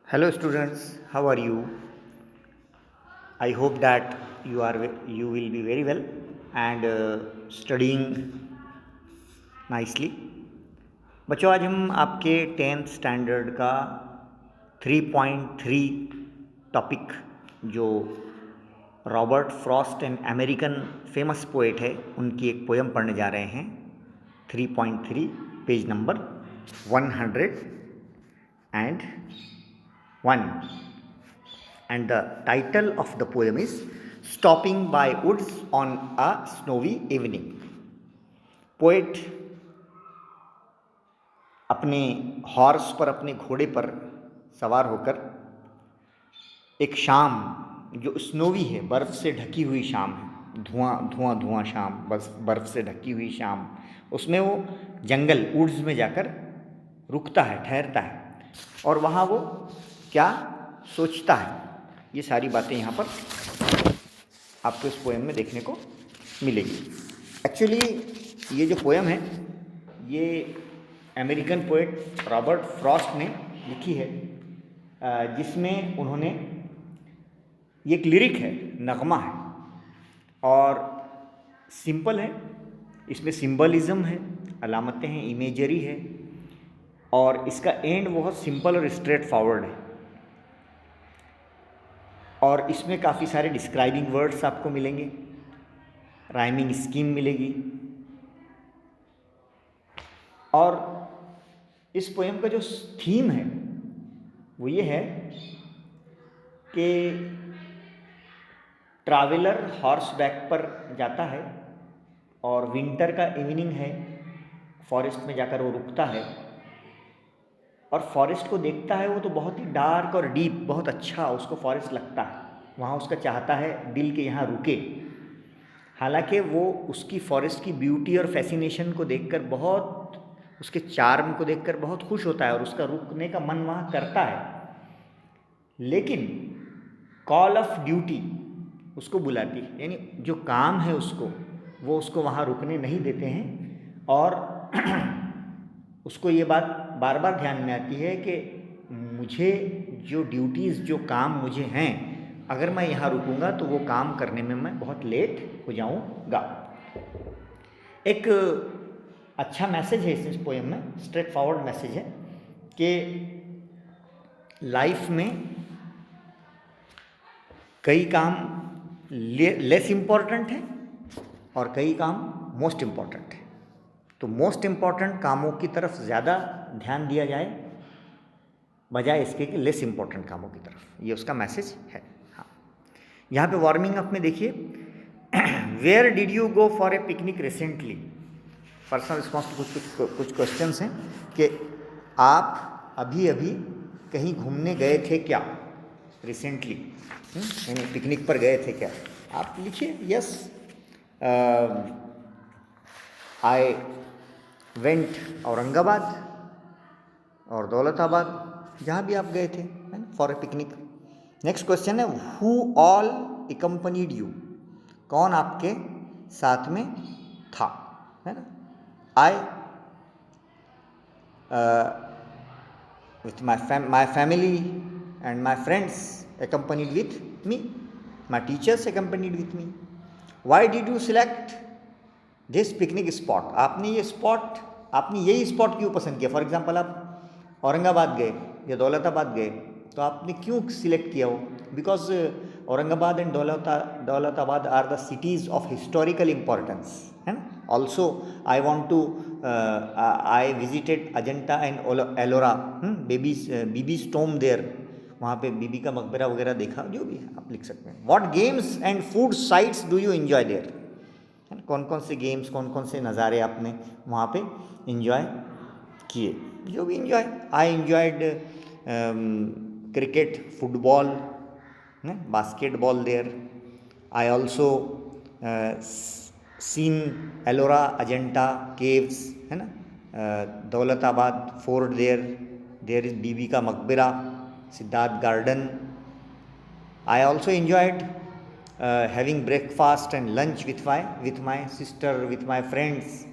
Hello students, how are you? I hope that you will be very well and studying nicely. बच्चों आज हम आपके 10th standard का 3.3 topic जो Robert Frost and American famous poet है उनकी एक पोएम पढ़ने जा रहे हैं. 3.3 page number 101 and the title of the poem is Stopping by Woods on a Snowy Evening. Poet अपने हॉर्स पर, अपने घोड़े पर सवार होकर एक शाम जो स्नोवी है, बर्फ़ से ढकी हुई शाम है, धुआं शाम, बस बर्फ़ से ढकी हुई शाम, उसमें वो जंगल वुड्स में जाकर रुकता है, ठहरता है और वहाँ वो क्या सोचता है, ये सारी बातें यहाँ पर आपको इस पोएम में देखने को मिलेगी. एक्चुअली ये जो पोएम है ये अमेरिकन पोएट रॉबर्ट फ्रॉस्ट ने लिखी है, जिसमें उन्होंने, ये एक लिरिक है, नगमा है और सिंपल है, इसमें सिंबलिज़म है, अलामतें हैं, इमेजरी है और इसका एंड बहुत सिंपल और स्ट्रेट फॉरवर्ड है और इसमें काफ़ी सारे डिस्क्राइबिंग वर्ड्स आपको मिलेंगे, राइमिंग स्कीम मिलेगी और इस पोएम का जो थीम है वो ये है कि ट्रैवलर हॉर्स बैक पर जाता है और विंटर का इवनिंग है, फॉरेस्ट में जाकर वो रुकता है और फॉरेस्ट को देखता है. वो तो बहुत ही डार्क और डीप, बहुत अच्छा उसको फॉरेस्ट लगता है, वहाँ उसका चाहता है दिल के यहाँ रुके. हालांकि वो उसकी फॉरेस्ट की ब्यूटी और फैसिनेशन को देखकर, बहुत उसके चार्म को देखकर बहुत खुश होता है और उसका रुकने का मन वहाँ करता है, लेकिन कॉल ऑफ ड्यूटी उसको बुलाती है, यानी जो काम है उसको, वो उसको वहाँ रुकने नहीं देते हैं और उसको ये बात बार बार ध्यान में आती है कि मुझे जो ड्यूटीज़, जो काम मुझे हैं, अगर मैं यहाँ रुकूंगा तो वो काम करने में मैं बहुत लेट हो जाऊँगा. एक अच्छा मैसेज है इस पोएम में, स्ट्रेट फॉरवर्ड मैसेज है कि लाइफ में कई काम लेस इम्पॉर्टेंट है और कई काम मोस्ट इम्पॉर्टेंट है. तो मोस्ट इम्पॉर्टेंट कामों की तरफ ज़्यादा ध्यान दिया जाए बजाय इसके कि लेस इम्पॉर्टेंट कामों की तरफ, ये उसका मैसेज है. हाँ, यहाँ पे वार्मिंग अप में देखिए, where did you go for a picnic recently. Personal response to कुछ क्वेश्चंस हैं कि आप अभी अभी कहीं घूमने गए थे क्या, रिसेंटली, यानी पिकनिक पर गए थे क्या. आप लिखिए यस, आई वेंट औरंगाबाद और दौलताबाद, जहाँ भी आप गए थे for a picnic. Next question है हु ऑल एकम्पनीड यू, कौन आपके साथ में था, है ना. आई with my family and my friends accompanied with me, my teachers accompanied with me. Why did you select this picnic spot, आपने ये स्पॉट, आपने यही स्पॉट क्यों पसंद किया. फॉर एग्जांपल आप औरंगाबाद गए या दौलताबाद गए तो आपने क्यों सिलेक्ट किया हो, because Aurangabad and Daulatabad are the cities of historical importance, है ना. Also I want to, I visited Ajanta and Ellora, Bibi स्टोम देयर, वहाँ पे बीबी का मकबरा वगैरह देखा, जो भी है आप लिख सकते हैं. What games and food sites do you enjoy there, कौन कौन से गेम्स, कौन कौन से नज़ारे आपने वहाँ पे एंजॉय किए, जो भी enjoy. I enjoyed cricket, football, basketball there. I also seen Ellora Ajanta caves, है ना. Daulatabad fort there is Bibi का मकबरा, Siddharth garden. I also enjoyed having breakfast and lunch with my sister, with my friends.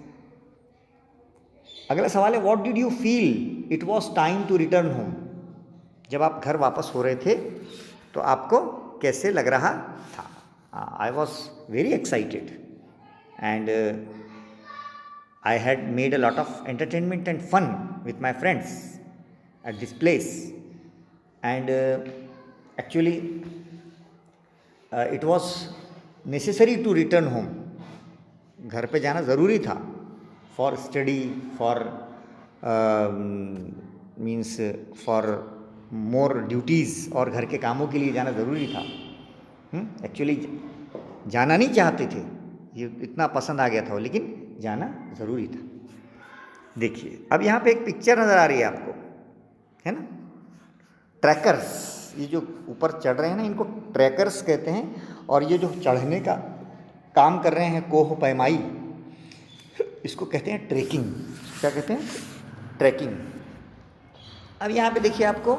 अगला सवाल है what did you feel it was time to return home, जब आप घर वापस हो रहे थे तो आपको कैसे लग रहा था? I was very excited and I had made a lot of entertainment and fun with my friends at this place, and actually it was necessary to return home. घर पे जाना ज़रूरी था for study, for means for more duties, और घर के कामों के लिए जाना ज़रूरी था। एक्चुअली जाना नहीं चाहते थे, ये इतना पसंद आ गया था वो, लेकिन जाना ज़रूरी था। देखिए अब यहाँ पे एक पिक्चर नज़र आ रही है आपको, है ना? ट्रैकर्स, ये जो ऊपर चढ़ रहे हैं ना, इनको ट्रैकर्स कहते हैं। और ये जो चढ़ने का काम कर रहे हैं, कोह पैमाई, इसको कहते हैं ट्रैकिंग। क्या कहते हैं? ट्रैकिंग। अब यहाँ पे देखिए, आपको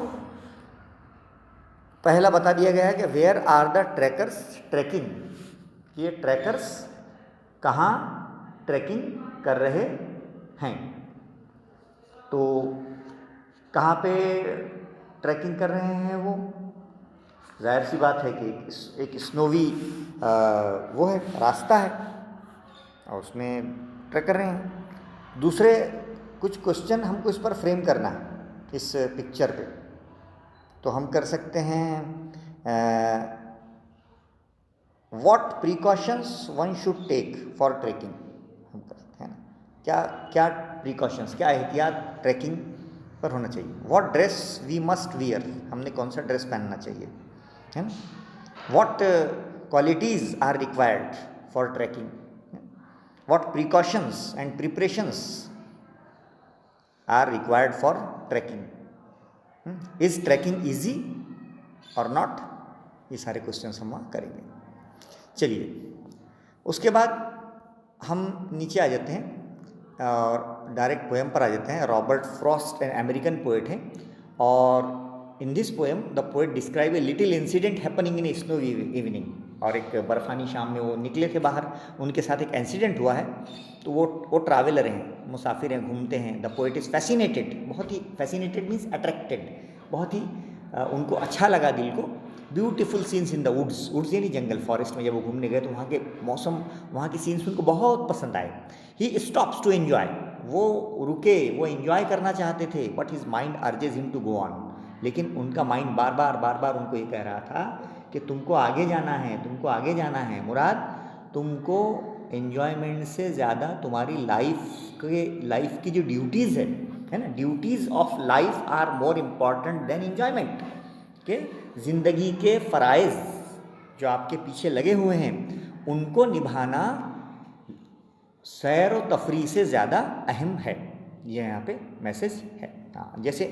पहला बता दिया गया है कि where are the trackers tracking. ये ट्रैकर्स कहाँ ट्रैकिंग कर रहे हैं? तो कहाँ पे ट्रैकिंग कर रहे हैं वो? जाहिर सी बात है कि एक स्नोवी वो है, रास्ता है, और उसमें ट्रैक कर रहे हैं। दूसरे कुछ क्वेश्चन हमको इस पर फ्रेम करना है इस पिक्चर पे, तो हम कर सकते हैं what precautions one should take for tracking. हम कर सकते हैं ना, क्या क्या प्रिकॉशंस, क्या एहतियात ट्रैकिंग पर होना चाहिए। What dress we must wear, हमने कौन सा ड्रेस पहनना चाहिए, है ना। What qualities are required for tracking, what precautions and preparations are required for tracking, is tracking easy और नॉट। ये सारे क्वेश्चंस हम वहाँ करेंगे। चलिए, उसके बाद हम नीचे आ जाते हैं और डायरेक्ट पोएम पर आ जाते हैं। Robert Frost an American poet हैं, और in this poem the poet describe a little incident happening in A snow evening. और एक बर्फानी शाम में वो निकले थे बाहर, उनके साथ एक इंसिडेंट हुआ है। तो वो ट्रैवलर हैं, मुसाफिर हैं, घूमते हैं। द पोएट इज़ फैसिनेटेड, बहुत ही फैसिनेटेड मीन्स अट्रैक्टेड, बहुत ही उनको अच्छा लगा दिल को। Beautiful scenes in the woods, woods यानी जंगल, फॉरेस्ट में जब वो घूमने गए तो वहाँ के मौसम, वहाँ की सीन्स उनको बहुत पसंद आए। ही स्टॉप्स टू एन्जॉय, वो रुके, वो एन्जॉय करना चाहते थे, but his mind urges him to go on. लेकिन उनका माइंड बार बार उनको ये कह रहा था कि तुमको आगे जाना है, तुमको आगे जाना है मुराद, तुमको एन्जॉयमेंट से ज़्यादा तुम्हारी लाइफ की जो ड्यूटीज़ है ना, duties of life are more important than enjoyment. के ज़िंदगी के फ़राइज़ जो आपके पीछे लगे हुए हैं, उनको निभाना सैर व तफरी से ज़्यादा अहम है। ये यहाँ पे मैसेज है। हाँ, जैसे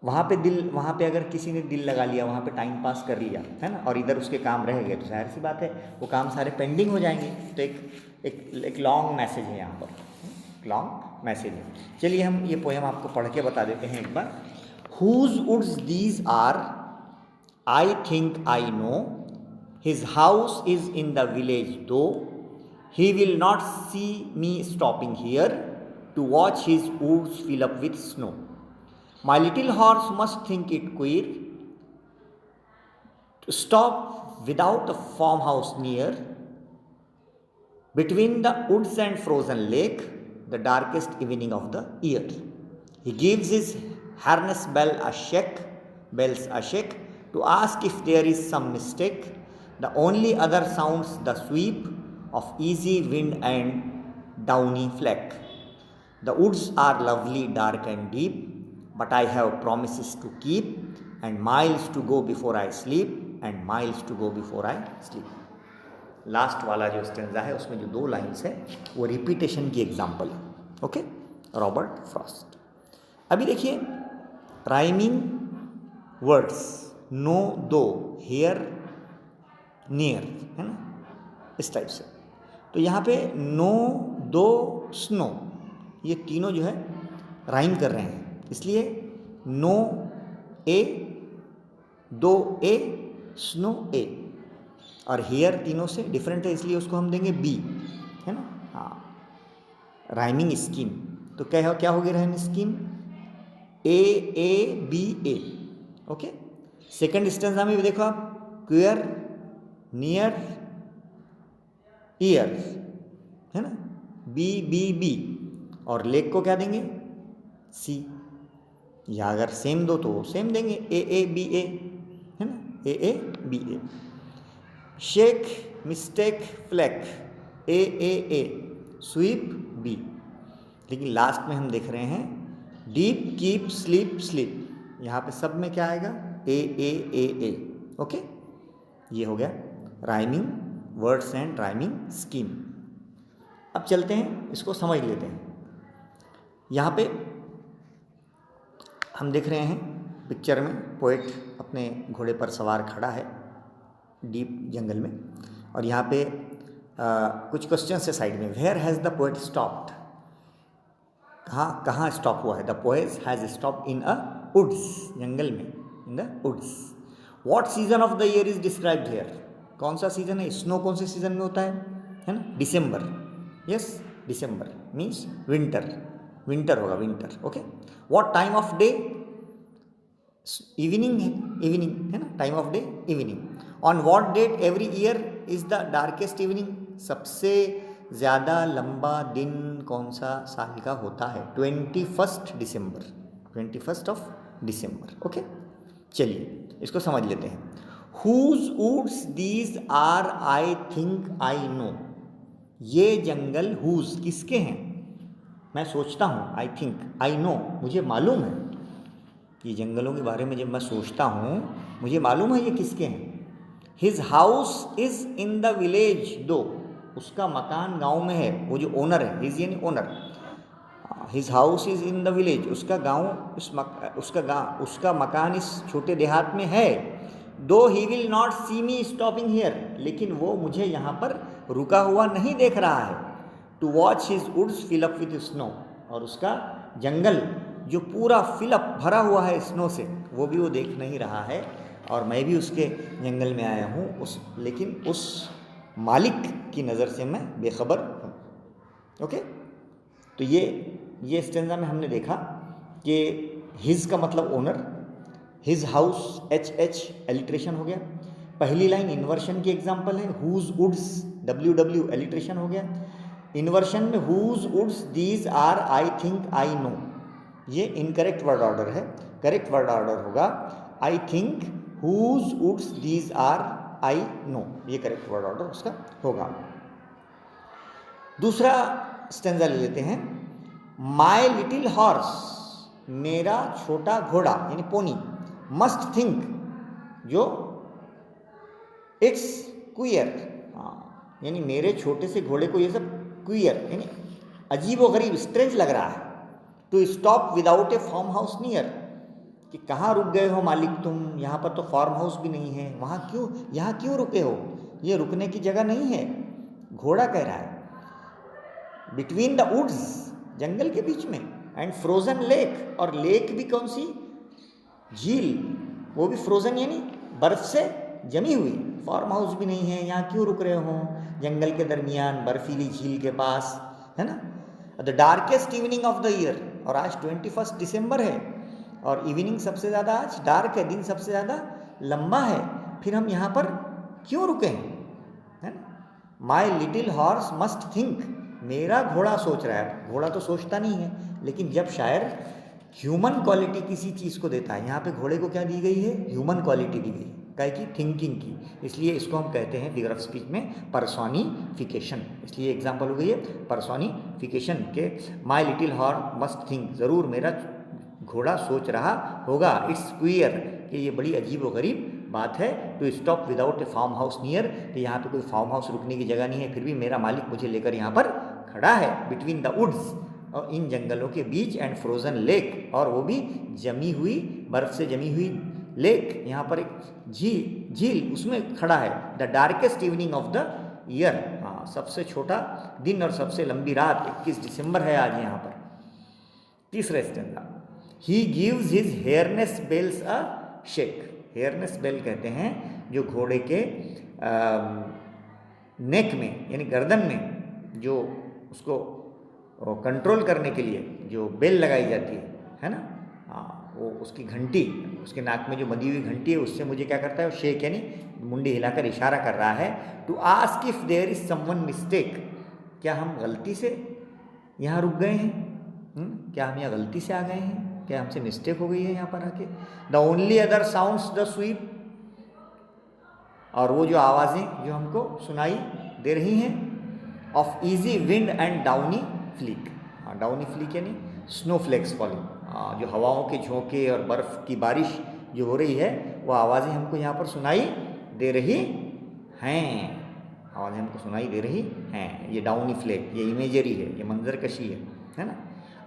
वहाँ पे अगर किसी ने दिल लगा लिया, वहाँ पे टाइम पास कर लिया, है ना, और इधर उसके काम रह गए, तो जाहिर सी बात है वो काम सारे पेंडिंग हो जाएंगे। तो एक लॉन्ग मैसेज है यहाँ पर, लॉन्ग मैसेज है। चलिए हम ये पोएम आपको पढ़ के बता देते हैं एक बार। Whose woods these are, I think I know, his house is in the village though, he will not see me stopping here to watch his woods fill up with snow. My little horse must think it queer to stop without a farmhouse near, between the woods and frozen lake, the darkest evening of the year. He gives his harness bells a shake to ask if there is some mistake. The only other sounds the sweep of easy wind and downy fleck. The woods are lovely, dark and deep, but I have promises to keep, and miles to go before I sleep, and miles to go before I sleep. Last वाला जो stanza है उसमें जो 2 lines है वो repetition की example है। Okay, Robert Frost. अभी देखिए राइमिंग वर्ड्स, नो, दो, हियर, नियर, है ना, इस टाइप से। तो यहाँ पे नो, दो, स्नो, ये तीनों जो है राइम कर रहे हैं, इसलिए नो ए, दो ए, स्नो ए, और हेयर तीनों से डिफरेंट है, इसलिए उसको हम देंगे बी, है ना। हाँ, राइमिंग स्कीम। तो क्या होगी rhyming scheme? AABA, okay. Second stanza में भी देखो आप, क्वियर, नियर, ईयर, है ना, BBB, और लेक को क्या देंगे, C, या अगर सेम दो तो सेम देंगे, AABA, है ना, AABA। Shake, mistake, flake, AAA, sweep, B। लेकिन लास्ट में हम देख रहे हैं डीप, कीप, स्लीप, स्लीप, यहाँ पे सब में क्या आएगा, AAAA, ओके। ये हो गया rhyming words and rhyming scheme. अब चलते हैं, इसको समझ लेते हैं। यहाँ पे हम देख रहे हैं पिक्चर में पोएट अपने घोड़े पर सवार खड़ा है डीप जंगल में, और यहाँ पे कुछ क्वेश्चन है साइड में। Where has the poet stopped, कहाँ स्टॉप हुआ है। The poet has stopped in a woods, जंगल में, in the woods. What season of the year is described here, कौन सा सीजन है, स्नो कौन से सीजन में होता है ना, December, yes, December means winter, winter होगा, winter, okay. What time of day, evening है, इवनिंग है ना, time of day evening. On what date every year is the darkest evening, सबसे ज़्यादा लंबा दिन कौन सा साल का होता है, 21 दिसंबर, 21 ऑफ दिसंबर, ओके। चलिए इसको समझ लेते हैं। Whose woods these are, I think I know, ये जंगल हुज किसके हैं, मैं सोचता हूँ, आई थिंक, आई नो मुझे मालूम है, ये जंगलों के बारे में जब मैं सोचता हूँ मुझे मालूम है ये किसके हैं। His house is in the village, दो, उसका मकान गांव में है, वो जो ओनर है, हिज यानी owner, his house is in the village, उसका गांव, उसका मकान इस छोटे देहात में है। दो he will not see me stopping here, लेकिन वो मुझे यहाँ पर रुका हुआ नहीं देख रहा है। To watch his woods fill up with snow, और उसका जंगल जो पूरा फिलअप भरा हुआ है स्नो से, वो भी वो देख नहीं रहा है, और मैं भी उसके जंगल में आया हूँ, लेकिन उस मालिक की नज़र से मैं बेखबर हूँ, ओके। तो ये स्टेंजा में हमने देखा कि हिज का मतलब owner, his house, HH alliteration हो गया। पहली लाइन इन्वर्शन की एग्जाम्पल है, हुज वुड्स, WW एलिट्रेशन हो गया। इन्वर्शन में whose woods these are, I think I know, ये इनकरेक्ट वर्ड ऑर्डर है। करेक्ट वर्ड ऑर्डर होगा I think, whose woods these are, I know, ये करेक्ट वर्ड ऑर्डर उसका होगा। दूसरा स्टेंजा ले लेते हैं। माई लिटिल हॉर्स, मेरा छोटा घोड़ा यानी पोनी, मस्ट थिंक, जो इट्स क्वियर, यानी मेरे छोटे से घोड़े को ये सब क्वियर यानी अजीब व गरीब, स्ट्रेंज लग रहा है। To stop without a farmhouse near, कि कहाँ रुक गए हो मालिक तुम, यहाँ पर तो फार्म हाउस भी नहीं है, यहाँ क्यों रुके हो, ये रुकने की जगह नहीं है, घोड़ा कह रहा है। बिटवीन द वुड्स, जंगल के बीच में, एंड फ्रोजन लेक, और लेक भी कौन सी, झील, वो भी फ्रोजन यानी बर्फ से जमी हुई, फार्म हाउस भी नहीं है, यहाँ क्यों रुक रहे हो जंगल के दरमियान बर्फीली झील के पास, है ना। The darkest evening of the year, और आज 21 दिसंबर है, और इवनिंग सबसे ज़्यादा आज डार्क है, दिन सबसे ज़्यादा लंबा है, फिर हम यहाँ पर क्यों रुके हैं, है ना। My little horse must think, मेरा घोड़ा सोच रहा है, घोड़ा तो सोचता नहीं है, लेकिन जब शायर ह्यूमन क्वालिटी किसी चीज़ को देता है, यहाँ पे घोड़े को क्या दी गई है, ह्यूमन क्वालिटी दी गई, काय की, थिंकिंग की, इसलिए इसको हम कहते हैं फिगर ऑफ स्पीच में पर्सोनिफिकेशन, इसलिए एग्जाम्पल हो गई है पर्सोनिफिकेशन के। My little horse must think, ज़रूर मेरा घोड़ा सोच रहा होगा, इट्स क्वियर, कि ये बड़ी अजीब व गरीब बात है। To stop without a farmhouse near, कि यहाँ पे कोई फार्म हाउस रुकने की जगह नहीं है, फिर भी मेरा मालिक मुझे लेकर यहाँ पर खड़ा है। बिटवीन द वुड्स, और इन जंगलों के बीच, एंड फ्रोजन लेक, और वो भी जमी हुई, बर्फ से जमी हुई लेक, यहाँ पर एक झील उसमें खड़ा है। The darkest evening of the year, हाँ, सबसे छोटा दिन और सबसे लंबी रात 21 दिसंबर है आज यहाँ पर। तीसरा stanza, he gives his harness bells a shake, harness bell कहते हैं जो घोड़े के नेक में यानी गर्दन में जो उसको कंट्रोल करने के लिए जो बेल लगाई जाती है ना, हाँ, वो उसकी घंटी, उसके नाक में जो बंधी हुई घंटी है उससे मुझे क्या करता है, वो शेक यानी मुंडी हिलाकर इशारा कर रहा है to ask if there is someone mistake, क्या हम गलती से यहाँ रुक गए हैं, क्या हम यहाँ गलती से आ गए हैं, क्या हमसे मिस्टेक हो गई है यहाँ पर आके। The only other sounds the SVEEP, और वो जो आवाज़ें जो हमको सुनाई दे रही हैं, of easy wind and downy flake, downy flake यानी स्नोफ्लेक्स फॉलिंग, जो हवाओं के झोंके और बर्फ़ की बारिश जो हो रही है वो आवाज़ें हमको यहाँ पर सुनाई दे रही हैं, आवाज़ें हमको सुनाई दे रही हैं। ये डाउनी फ्लेक, ये इमेजरी है, ये मंजर कशी है ना।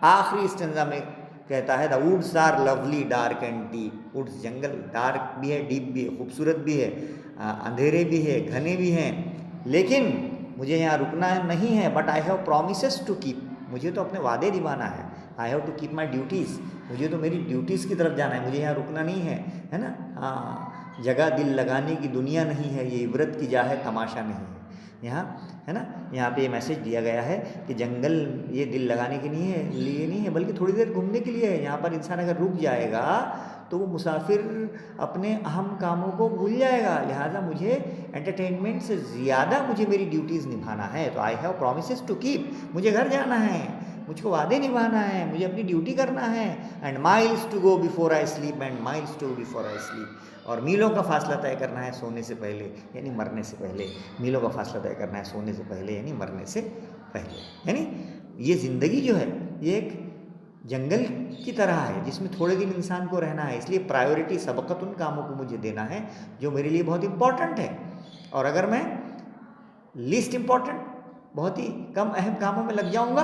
आखिरी स्टेंजा में कहता है the woods are lovely dark and deep, woods जंगल डार्क भी है, डीप भी है, खूबसूरत भी है, अंधेरे भी है, घने भी हैं, लेकिन मुझे यहाँ रुकना नहीं है। But I have promises to keep, मुझे तो अपने वादे निभाना है। I have to keep my duties, मुझे तो मेरी ड्यूटीज़ की तरफ जाना है, मुझे यहाँ रुकना नहीं है ना। हाँ, जगह दिल लगाने की दुनिया नहीं है, ये इबरत की जा है, तमाशा नहीं है यहाँ, है ना। यहाँ पे ये मैसेज दिया गया है कि जंगल ये दिल लगाने के लिए नहीं है, बल्कि थोड़ी देर घूमने के लिए है। यहाँ पर इंसान अगर रुक जाएगा तो वो मुसाफिर अपने अहम कामों को भूल जाएगा, लिहाजा मुझे एंटरटेनमेंट से ज़्यादा मुझे मेरी ड्यूटीज़ निभाना है। तो I have promises to keep, मुझे घर जाना है, मुझको वादे निभाना है, मुझे अपनी ड्यूटी करना है। And miles to go before I sleep, and miles to go before I sleep, और मीलों का फासला तय करना है सोने से पहले यानी मरने से पहले, मीलों का फासला तय करना है सोने से पहले यानी मरने से पहले। यानी ये ज़िंदगी जो है ये एक जंगल की तरह है जिसमें थोड़े दिन इंसान को रहना है, इसलिए प्रायोरिटी सबकत उन कामों को मुझे देना है जो मेरे लिए बहुत इंपॉर्टेंट है। और अगर मैं लीस्ट इम्पॉर्टेंट, बहुत ही कम अहम कामों में लग जाऊंगा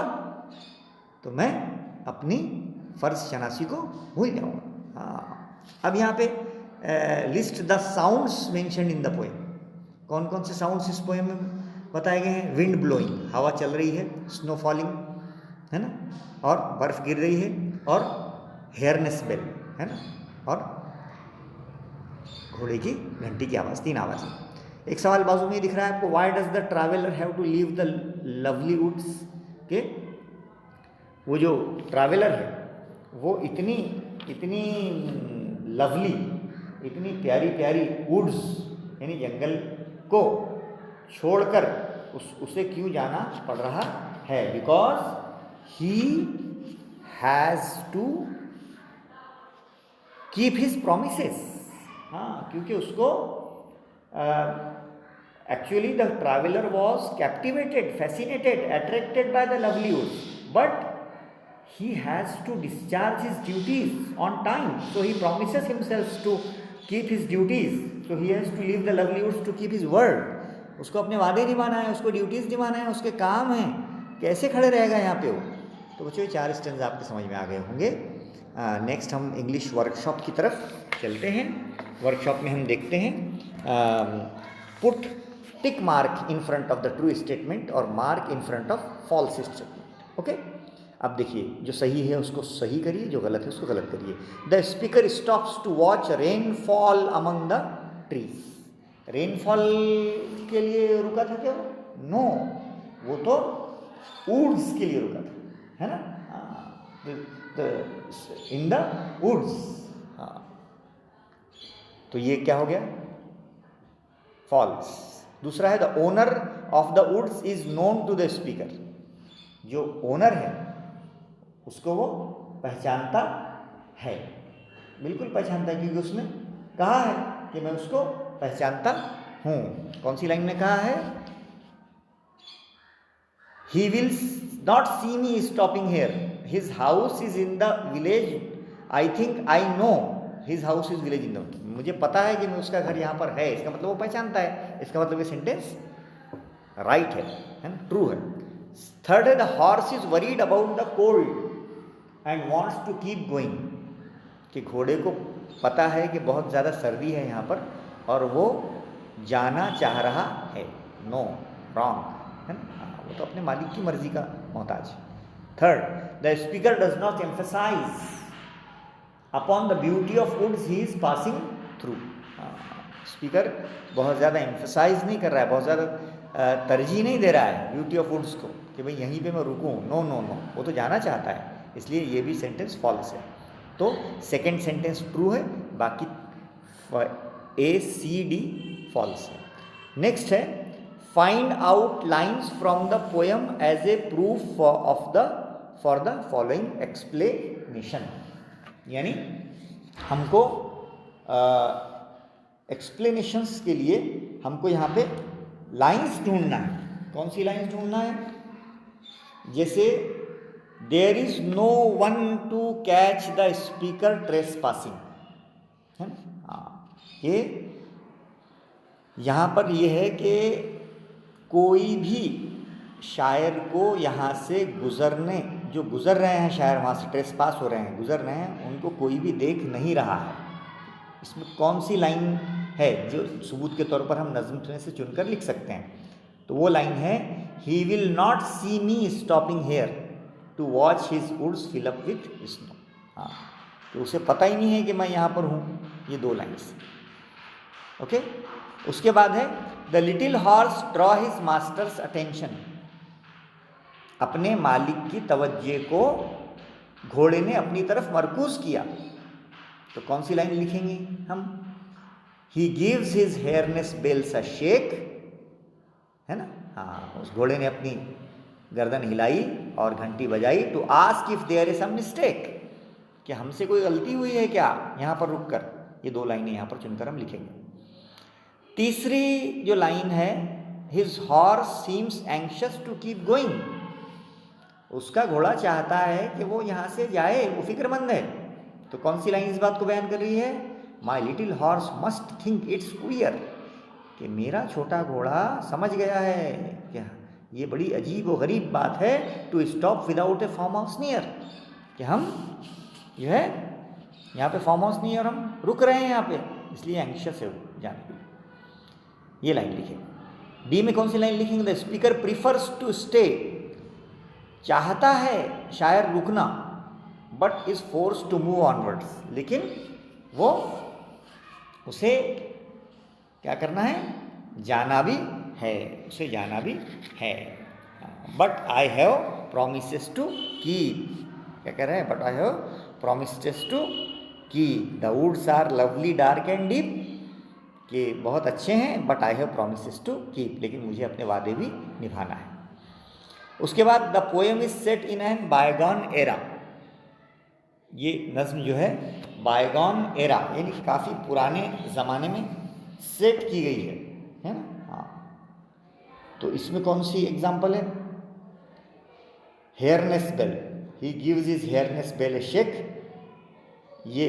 तो मैं अपनी फ़र्ज शनासी को भूल जाऊंगा। हाँ, अब यहाँ पे list the sounds mentioned in the poem, कौन कौन से साउंड्स इस पोएम में बताए गए हैं। विंड ब्लोइंग, हवा चल रही है, स्नो फॉलिंग है ना, और बर्फ़ गिर रही है, और हेयरनेस बेल है ना, और घोड़े की घंटी की आवाज़, 3 आवाज़ें। एक सवाल बाजू में ही दिख रहा है आपको, why does the traveller have to leave the lovely woods, के वो जो ट्रैवलर है वो इतनी लवली, इतनी प्यारी प्यारी वुड्स यानी जंगल को छोड़कर उसे क्यों जाना पड़ रहा है। Because he has to keep his promises, हाँ, क्योंकि उसको actually the traveller was captivated, fascinated, attracted by the lovely woods, but he has to discharge his duties on time, so he promises himself to keep his duties, so he has to leave the lovely woods to keep his word, उसको अपने वादे निभाना है, उसको duties निभाना है, उसके काम हैं, कैसे खड़े रहेगा यहाँ पे वो। तो बच्चों ये 4 स्टेंज आपके समझ में आ गए होंगे। नेक्स्ट हम इंग्लिश वर्कशॉप की तरफ चलते हैं। वर्कशॉप में हम देखते हैं put tick mark in front of the true statement और mark in front of false statement. Okay, अब देखिए जो सही है उसको सही करिए, जो गलत है उसको गलत करिए। The speaker stops to watch rain fall among the trees, rainfall के लिए रुका था क्या? नो, वो तो वुड्स के लिए रुका था, है ना, इन द वुड्स। हाँ, तो ये क्या हो गया? फॉल्स। दूसरा है the owner of the woods is known to the speaker, जो ओनर है उसको वो पहचानता है, बिल्कुल पहचानता है, क्योंकि उसने कहा है कि मैं उसको पहचानता हूँ। कौन सी लाइन में कहा है? He will not see me stopping here, his house is in the village, I think I know his house is village in the, मुझे पता है कि मैं उसका घर यहाँ पर है, इसका मतलब वो पहचानता है, इसका मतलब ये सेंटेंस राइट है ना, ट्रू है। थर्ड है the horse is worried about the cold and wants to keep going, कि घोड़े को पता है कि बहुत ज़्यादा सर्दी है यहाँ पर और वो जाना चाह रहा है। नो, रॉन्ग है ना, वो तो अपने मालिक की मर्जी का मोहताज। Third, the speaker does not emphasise upon the beauty of woods he is passing through, speaker बहुत ज़्यादा एम्फसाइज नहीं कर रहा है, बहुत ज़्यादा तरजीह नहीं दे रहा है ब्यूटी ऑफ वुड्स को कि भाई यहीं पे मैं रुकूं। नो नो नो, वो तो जाना चाहता है, इसलिए ये भी सेंटेंस फॉल्स है। तो सेकेंड सेंटेंस ट्रू है, बाकी ए सी डी फॉल्स है। नेक्स्ट है find out lines from the poem as a proof for the following explanation, यानी हमको एक्सप्लेनेशंस के लिए हमको यहाँ पे लाइन्स ढूंढना है। कौन सी लाइन्स ढूंढना है? जैसे there is no one to catch the speaker trespassing, है ना। ये यहाँ पर ये है कि कोई भी शायर को यहाँ से गुजरने, जो गुजर रहे हैं शायर वहाँ से ट्रेसपास हो रहे हैं, गुजर रहे हैं, उनको कोई भी देख नहीं रहा है। इसमें कौन सी लाइन है जो सबूत के तौर पर हम नज़्म में से चुनकर लिख सकते हैं? तो वो लाइन है he will not see me stopping here to watch his woods fill up with snow. हाँ, तो उसे पता ही नहीं है कि मैं यहाँ पर हूँ। ये दो लाइन्स, ओके। उसके बाद है the little horse draw his masters attention, अपने मालिक की तवज्जे को घोड़े ने अपनी तरफ मरकूज किया। तो कौन सी लाइन लिखेंगे हम? He gives his harness bells a shake, है ना। हाँ, उस घोड़े ने अपनी गर्दन हिलाई और घंटी बजाई to ask if there is some mistake, कि हमसे कोई गलती हुई है क्या यहाँ पर रुक कर। ये दो लाइनें यहाँ पर चुनकर हम लिखेंगे। तीसरी जो लाइन है his horse seems anxious to keep going, उसका घोड़ा चाहता है कि वो यहाँ से जाए, वो फिक्रमंद है। तो कौन सी लाइन इस बात को बयान कर रही है? My little horse must think it's queer, कि मेरा छोटा घोड़ा समझ गया है क्या ये बड़ी अजीब और गरीब बात है to stop without a farmhouse near, कि हम जो है यहाँ पे फार्म हाउस नहीं है और हम रुक रहे हैं यहाँ पे, इसलिए एंक्शस है वो जाने के लिए। ये लाइन लिखें। डी में कौन सी लाइन लिखेंगे? The speaker prefers to stay, चाहता है शायर रुकना, but is force to move onwards, लेकिन वो उसे क्या करना है? जाना भी है, उसे जाना भी है। But I have promises to keep, क्या कह रहे हैं? But I have promises to keep the woods are lovely dark and deep, कि बहुत अच्छे हैं, but I have promises to keep, लेकिन मुझे अपने वादे भी निभाना है। उसके बाद the poem is set in an bygone era, ये नज्म जो है बायगॉन एरा यानी काफ़ी पुराने ज़माने में सेट की गई है ना। हाँ, तो इसमें कौन सी एग्जाम्पल है? Harness bell, he gives his harness bell a shake, ये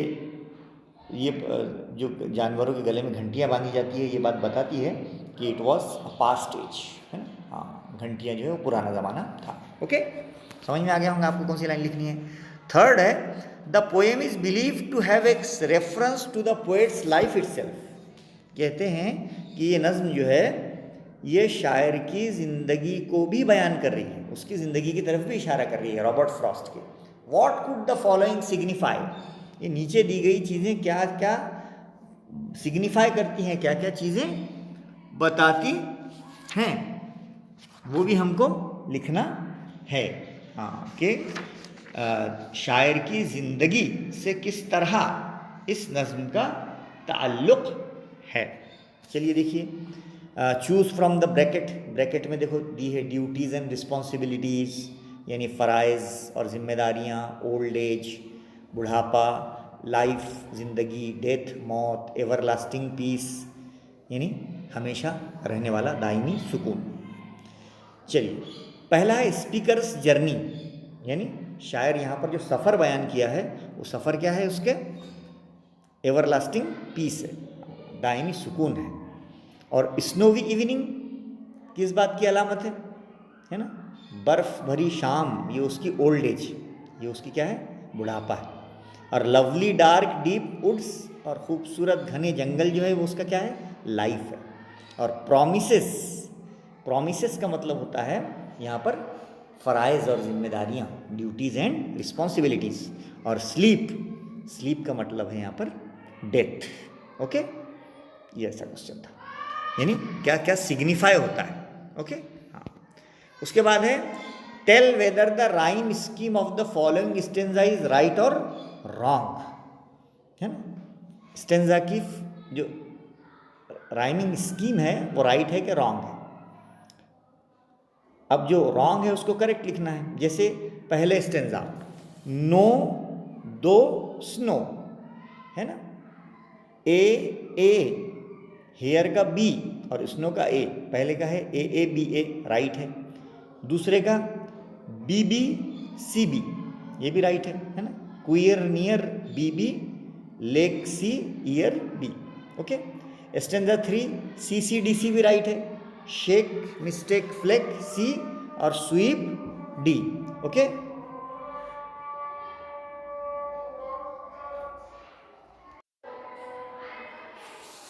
जो जानवरों के गले में घंटियाँ बांधी जाती है, ये बात बताती है कि it was a past age, है ना। हाँ, घंटियाँ जो है वो पुराना ज़माना था। ओके, समझ में आ गया होगा आपको कौन सी लाइन लिखनी है। थर्ड है the poem is believe to have a reference to the poet's life itself, कहते हैं कि ये नज्म जो है ये शायर की ज़िंदगी को भी बयान कर रही है, उसकी ज़िंदगी की तरफ भी इशारा कर रही है, रॉबर्ट फ्रॉस्ट के। What could the following signify, ये नीचे दी गई चीज़ें क्या क्या सिग्निफाई करती हैं, क्या क्या चीज़ें बताती हैं, वो भी हमको लिखना है। हाँ, कि शायर की ज़िंदगी से किस तरह इस नज़्म का ताल्लुक़ है। चलिए देखिए, choose from the bracket, bracket में देखो दी है ड्यूटीज़ एंड रिस्पॉन्सिबिलिटीज़, यानी फ़राइज़ और ज़िम्मेदारियाँ, ओल्ड एज बुढ़ापा, लाइफ ज़िंदगी, डेथ मौत, एवरलास्टिंग पीस यानी हमेशा रहने वाला दायमी सुकून। चलिए, पहला है स्पीकर्स जर्नी, यानी शायर यहाँ पर जो सफ़र बयान किया है वो सफ़र क्या है? उसके एवरलास्टिंग पीस है, दायमी सुकून है। और स्नोवी इवनिंग किस बात की अलामत है ना? बर्फ़ भरी शाम, ये उसकी ओल्ड एज, ये उसकी क्या है? बुढ़ापा है। और लवली डार्क डीप वुड्स, और ख़ूबसूरत घने जंगल जो है वो उसका क्या है? लाइफ है। और प्रोमिसेस, प्रोमिसेस का मतलब होता है यहाँ पर फ़राइज़ और ज़िम्मेदारियाँ, ड्यूटीज़ एंड रिस्पॉन्सिबिलिटीज़। और स्लीप, स्लीप का मतलब है यहाँ पर डेथ। ओके, ये ऐसा क्वेश्चन था, यानी क्या क्या सिग्निफाई होता है। ओके, हाँ। उसके बाद है tell whether the rhyme scheme of the following stanza is right और रॉन्ग, है ना। स्टेंजा की जो राइमिंग स्कीम है वो राइट है कि रॉन्ग है। अब जो रॉन्ग है उसको करेक्ट लिखना है। जैसे पहले स्टेंजा, नो दो स्नो, है ना। ए हेयर का बी और स्नो का ए, पहले का है ए बी ए, राइट है। दूसरे का बी बी सी बी, ये भी राइट है ना। Queer near B B, lake C year B, okay. Stanza 3 C C D C भी राइट है। शेक मिस्टेक फ्लेक सी और स्वीप डी, ओके।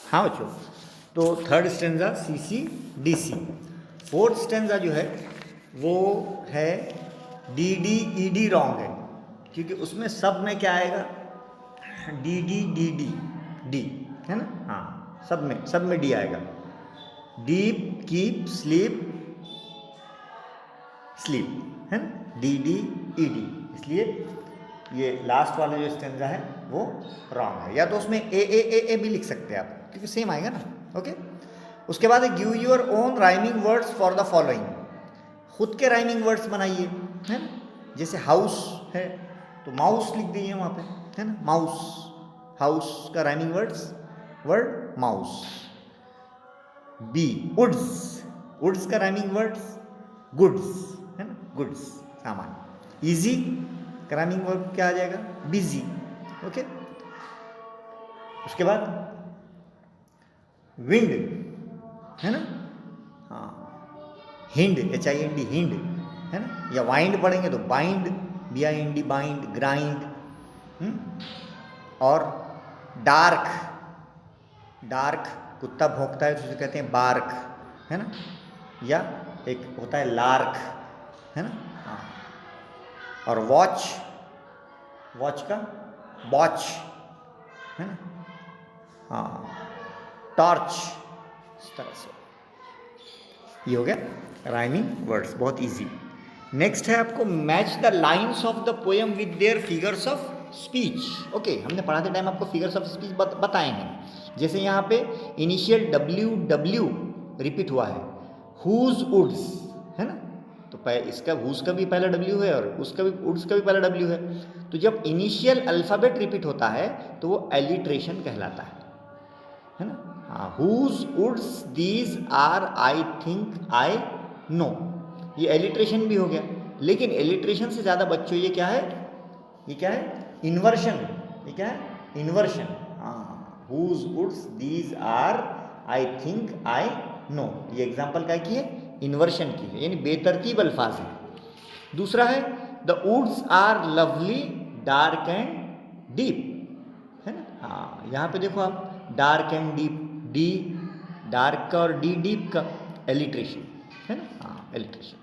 हाँ बच्चों, तो third stanza C C D C. Fourth stanza जो है वो है D D E D, wrong है, क्योंकि उसमें सब में क्या आएगा, D D D D D, है ना। हाँ, सब में डी आएगा। डीप कीप स्लीप स्लीप, है ना, डी डी ई डी। इसलिए ये लास्ट वाला जो स्टेंजा है वो रॉन्ग है। या तो उसमें ए भी लिख सकते हैं आप, क्योंकि सेम आएगा ना, ओके। उसके बाद give your own rhyming words for the following, खुद के राइमिंग वर्ड्स बनाइए, है ना। जैसे हाउस है तो माउस लिख दीजिए वहाँ पे, है ना, माउस। हाउस का rhyming word mouse. B woods, woods का राइमिंग वर्ड्स गुड्स, है ना, गुड्स, सामान। इजी का राइमिंग वर्ड क्या आ जाएगा, बिजी, ओके। उसके बाद विंड, है ना, हाँ, हिंड, HIND, हिंड, है ना। या वाइंड पढ़ेंगे तो बाइंड, BIND, बाइंड, ग्राइंड। और डार्क, डार्क कुत्ता भौंकता है तो उसे कहते हैं बार्क, है ना। या एक होता है लार्क, है ना, हाँ। और वॉच, वॉच का वॉच, है ना, हाँ। टॉर्च, इस तरह से। ये हो गया राइमिंग वर्ड्स, बहुत इजी। नेक्स्ट है आपको match the lines of the poem with their figures of speech. Okay, हमने पढ़ाते टाइम आपको फिगर्स ऑफ स्पीच बताए हैं। जैसे यहाँ पे इनिशियल WW रिपीट हुआ है, हुज वुड्स, है ना। तो इसका हुज का भी पहला W है और उसका भी वुड्स का भी पहला W है। तो जब इनिशियल अल्फ़ाबेट रिपीट होता है तो वो एलिट्रेशन कहलाता है ना। हाँ, whose woods these are I think I know, ये एलिट्रेशन भी हो गया। लेकिन एलिट्रेशन से ज़्यादा बच्चों ये क्या है, ये क्या है, इन्वर्शन। ये क्या है, इन्वर्शन। हाँ, whose woods these are I think I know, ये एग्जाम्पल क्या की है, इन्वर्शन की है, यानी बेतरतीब अल्फाज है। दूसरा है the woods are lovely dark and deep, है ना। हाँ, यहाँ पे देखो आप, dark and deep, D dark का और डी डीप का, एलिट्रेशन, है ना, हाँ, एलिट्रेशन।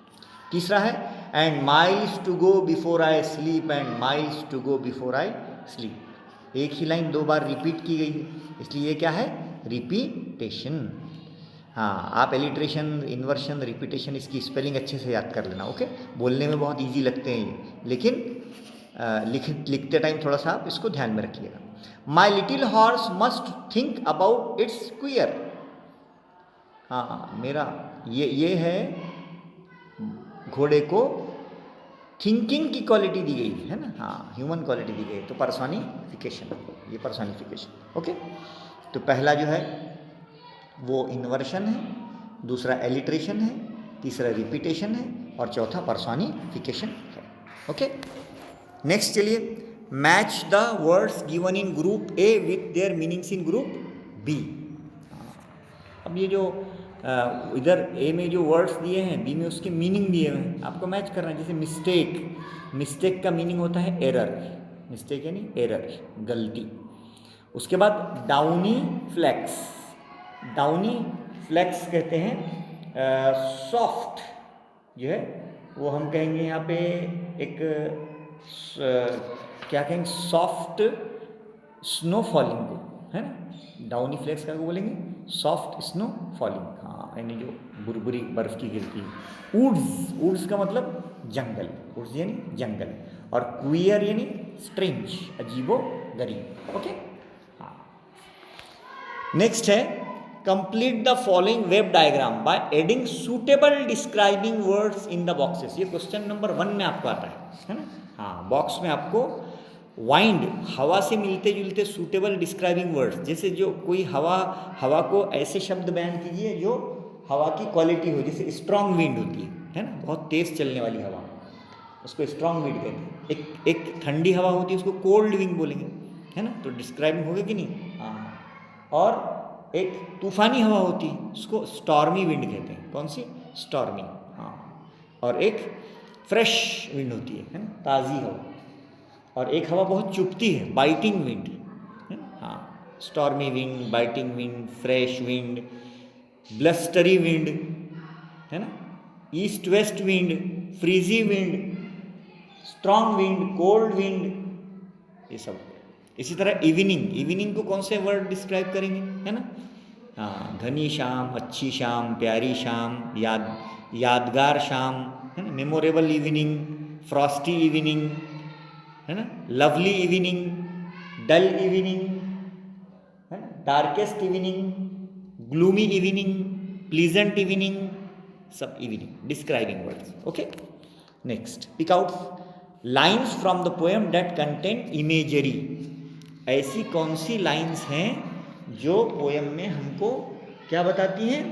तीसरा है and miles to go before I sleep, and miles to go before I sleep. एक ही लाइन दो बार रिपीट की गई है, इसलिए ये क्या है, रिपीटेशन। हाँ, आप एलिट्रेशन, इन्वर्शन, रिपीटेशन, इसकी स्पेलिंग अच्छे से याद कर लेना, ओके। बोलने में बहुत ईजी लगते हैं ये, लेकिन लिखते टाइम थोड़ा सा आप इसको ध्यान में रखिएगा। My little horse must think about it's queer. हाँ, मेरा ये है, घोड़े को थिंकिंग की क्वालिटी दी गई है ना, हाँ, ह्यूमन क्वालिटी दी गई, तो पर्सोनिफिकेशन, ये पर्सोनिफिकेशन, ओके। तो पहला जो है वो इन्वर्शन है, दूसरा एलिट्रेशन है, तीसरा रिपीटेशन है और चौथा पर्सोनिफिकेशन है, ओके। नेक्स्ट चलिए, match the words given in group A with their meanings in group B. अब ये जो इधर ए में जो वर्ड्स दिए हैं, बी में उसके मीनिंग दिए हुए हैं, आपको मैच करना है। जैसे मिस्टेक, मिस्टेक का मीनिंग होता है एरर, मिस्टेक यानी एरर, गलती। उसके बाद डाउनी फ्लेक्स, डाउनी फ्लेक्स कहते हैं सॉफ्ट जो है वो हम कहेंगे यहाँ पे एक क्या कहेंगे, सॉफ्ट स्नो फॉलिंग को, है ना। डाउनी फ्लेक्स का को बोलेंगे सॉफ्ट स्नो फॉलिंग, हाँ, यानी जो बुरबुरी बर्फ की गिरती है। वुड्स, वुड्स का मतलब जंगल, वुड्स यानी जंगल। और क्वियर यानी स्ट्रेंज, अजीबो गरीब। ओके, हाँ। नेक्स्ट है complete the following web diagram by adding suitable describing words in the boxes. ये क्वेश्चन नंबर 1 में आपको आता है ना। हाँ, बॉक्स में आपको वाइंड, हवा से मिलते जुलते सूटेबल डिस्क्राइबिंग वर्ड्स, जैसे जो कोई हवा को ऐसे शब्द बयान कीजिए जो हवा की क्वालिटी हो, जैसे स्ट्रॉन्ग विंड होती है ना, बहुत तेज़ चलने वाली हवा, उसको स्ट्रॉन्ग विंड कहते हैं। एक ठंडी हवा होती है, उसको कोल्ड विंड बोलेंगे, है ना, तो डिस्क्राइबिंग होगी कि नहीं। हाँ, और एक तूफानी हवा होती है, उसको स्टॉर्मी विंड कहते हैं। कौन सी? स्टॉर्मी। हाँ, और एक फ्रेश विंड होती है ना, ताज़ी हवा। और एक हवा बहुत चुभती है, बाइटिंग विंड। हाँ, stormy wind, biting wind, fresh wind, blustery wind, है ना, east west wind, freezy wind, strong wind, cold wind, ये सब। इसी तरह इवनिंग को कौन से वर्ड डिस्क्राइब करेंगे, है ना। हाँ, घनी शाम, अच्छी शाम, प्यारी शाम, यादगार शाम, है ना, मेमोरेबल इवनिंग, फ्रॉस्टी इवनिंग, है ना, लवली इवनिंग, डल इवनिंग, है ना, darkest evening, gloomy evening, pleasant evening, सब evening describing words. Okay, next, pick out lines from the poem that contain imagery. ऐसी कौन सी लाइन्स हैं जो पोएम में हमको क्या बताती हैं?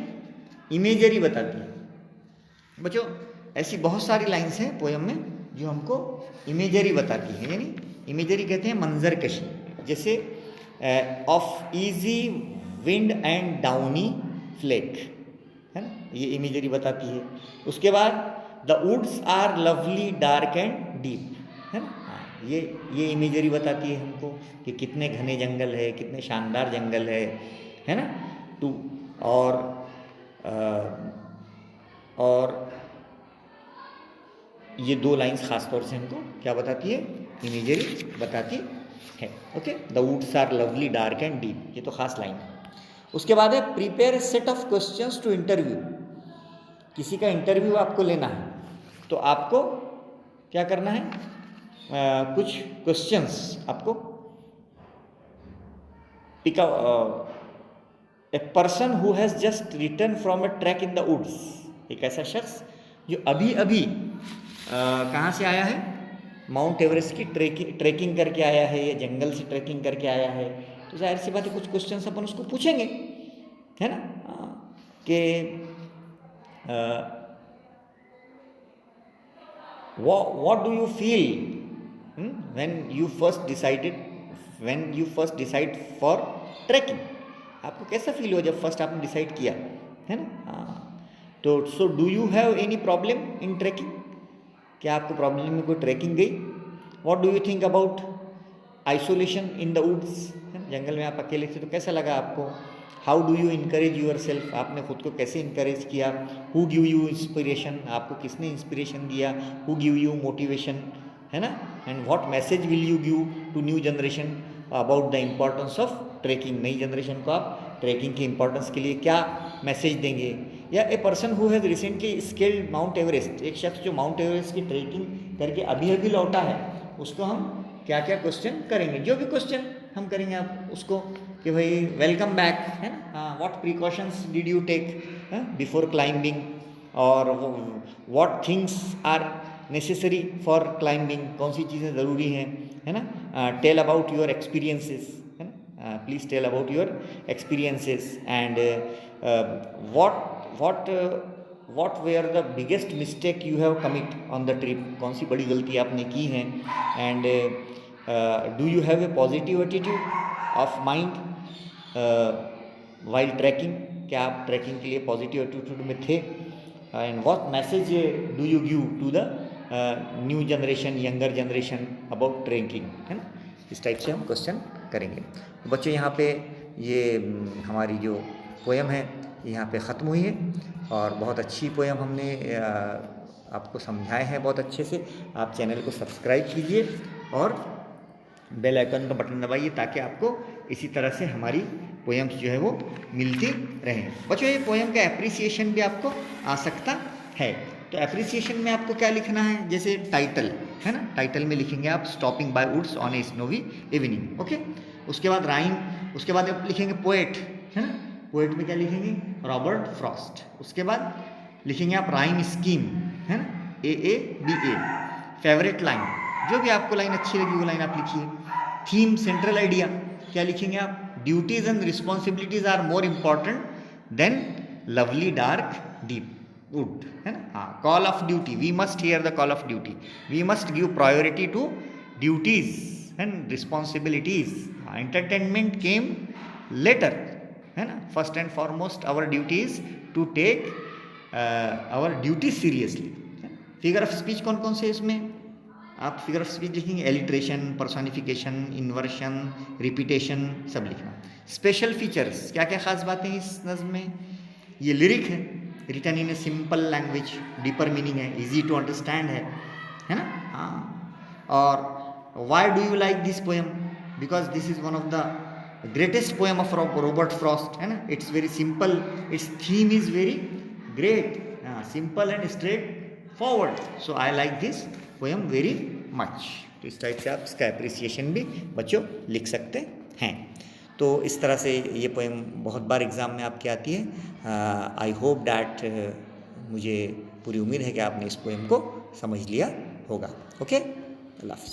इमेजरी बताती है। बच्चों, ऐसी बहुत सारी लाइन्स हैं पोएम में जो हमको इमेजरी बताती है, यानी इमेजरी कहते हैं मंजर कशी। जैसे of easy wind and downy flake, है ना, ये इमेजरी बताती है। उसके बाद the woods are lovely dark and deep, है ना, हाँ, ये इमेजरी बताती है हमको कि कितने घने जंगल है, कितने शानदार जंगल है ना। और ये 2 लाइन्स खास तौर से हमको क्या बताती है? इमेजरी बताती है। Okay, the woods are lovely dark and deep, ये तो खास लाइन है। उसके बाद है prepare set of questions to interview. किसी का इंटरव्यू आपको लेना है तो आपको क्या करना है? कुछ क्वेश्चंस आपको pick a person who has just return from a track in the woods. एक ऐसा शख्स जो अभी अभी कहाँ से आया है? माउंट एवरेस्ट की ट्रैकिंग करके आया है, या जंगल से ट्रैकिंग करके आया है। तो जाहिर सी बात है कुछ क्वेश्चंस अपन उसको पूछेंगे, है ना, कि what do you feel when you first decide for trekking? आपको कैसा फील हुआ जब फर्स्ट आपने डिसाइड किया, है ना। तो so do you have any problem in tracking? क्या आपको प्रॉब्लम में कोई ट्रैकिंग गई? What do you think about isolation in the woods? जंगल में आप अकेले थे तो कैसा लगा आपको? How do you encourage yourself? आपने खुद को कैसे इनकरेज किया? Who give you inspiration? आपको किसने इंस्पिरेशन दिया? हु गिव यू मोटिवेशन, है ना। And what message will you give to new generation about the importance of tracking? नई जनरेशन को आप ट्रैकिंग की इंपॉर्टेंस के लिए क्या मैसेज देंगे? या ए person who has recently scaled mount Everest, एक शख्स जो माउंट एवरेस्ट की ट्रैकिंग करके अभी अभी लौटा है, उसको हम क्या क्या क्वेश्चन करेंगे? जो भी क्वेश्चन हम करेंगे आप उसको कि भाई वेलकम बैक, है ना, what precautions did you take before climbing, और what things are necessary for climbing, कौन सी चीज़ें ज़रूरी हैं, है ना। टेल अबाउट योर एक्सपीरियंसेस, है ना, please tell about your experiences, and what were the biggest mistake you have commit on the trip? कौन सी बड़ी गलती आपने की हैं? And do you have a positive attitude of mind while trekking? क्या आप ट्रैकिंग के लिए पॉजिटिव एटीट्यूड में थे? And what message do you give to the new generation, younger generation about tracking, है ना। इस टाइप से हम क्वेश्चन करेंगे। तो बच्चों, यहाँ पे ये हमारी जो पोएम है यहाँ पे ख़त्म हुई है, और बहुत अच्छी पोएम हमने आपको समझाए हैं बहुत अच्छे से। आप चैनल को सब्सक्राइब कीजिए और बेल आइकन का बटन दबाइए ताकि आपको इसी तरह से हमारी पोएम्स जो है वो मिलती रहें। बच्चों, ये पोएम का एप्रिसिएशन भी आपको आ सकता है। तो एप्रिसिएशन में आपको क्या लिखना है? जैसे टाइटल है ना, टाइटल में लिखेंगे आप stopping by woods on a snowy evening, okay. उसके बाद राइम, उसके बाद आप लिखेंगे पोएट, है ना, पोएट में क्या लिखेंगे, रॉबर्ट फ्रॉस्ट। उसके बाद लिखेंगे आप राइम स्कीम, है ना, AABA। फेवरेट लाइन, जो भी आपको लाइन अच्छी लगी वो लाइन आप लिखिए। थीम, सेंट्रल आइडिया, क्या लिखेंगे आप, duties and responsibilities are more important than lovely dark deep wood, है ना। हाँ, call of duty, we must hear the call of duty, we must give priority to duties and responsibilities. Entertainment came later, है ना, first and foremost our duty is to take our duty seriously. Figure of speech कौन कौन से इसमें आप figure of speech लिखेंगे, alliteration, personification, inversion, repetition, सब लिखना। स्पेशल फीचर्स, क्या क्या खास बातें इस नज्म में, ये लिरिक है, written in a simple language, deeper meaning है, इजी टू अंडरस्टैंड है ना। हाँ, और why do you like this poem, because this is one of the greatest poem of Robert Frost, है ना। It's very simple, its theme is very great, simple and straight forward, so I like this poem very much. तो इस type से आप इसका appreciation भी बच्चों लिख सकते हैं। तो इस तरह से ये पोएम बहुत बार एग्ज़ाम में आपके आती है। आई होप डैट, मुझे पूरी उम्मीद है कि आपने इस पोएम को समझ लिया होगा। ओके, अल्लाह हाफ़िज़।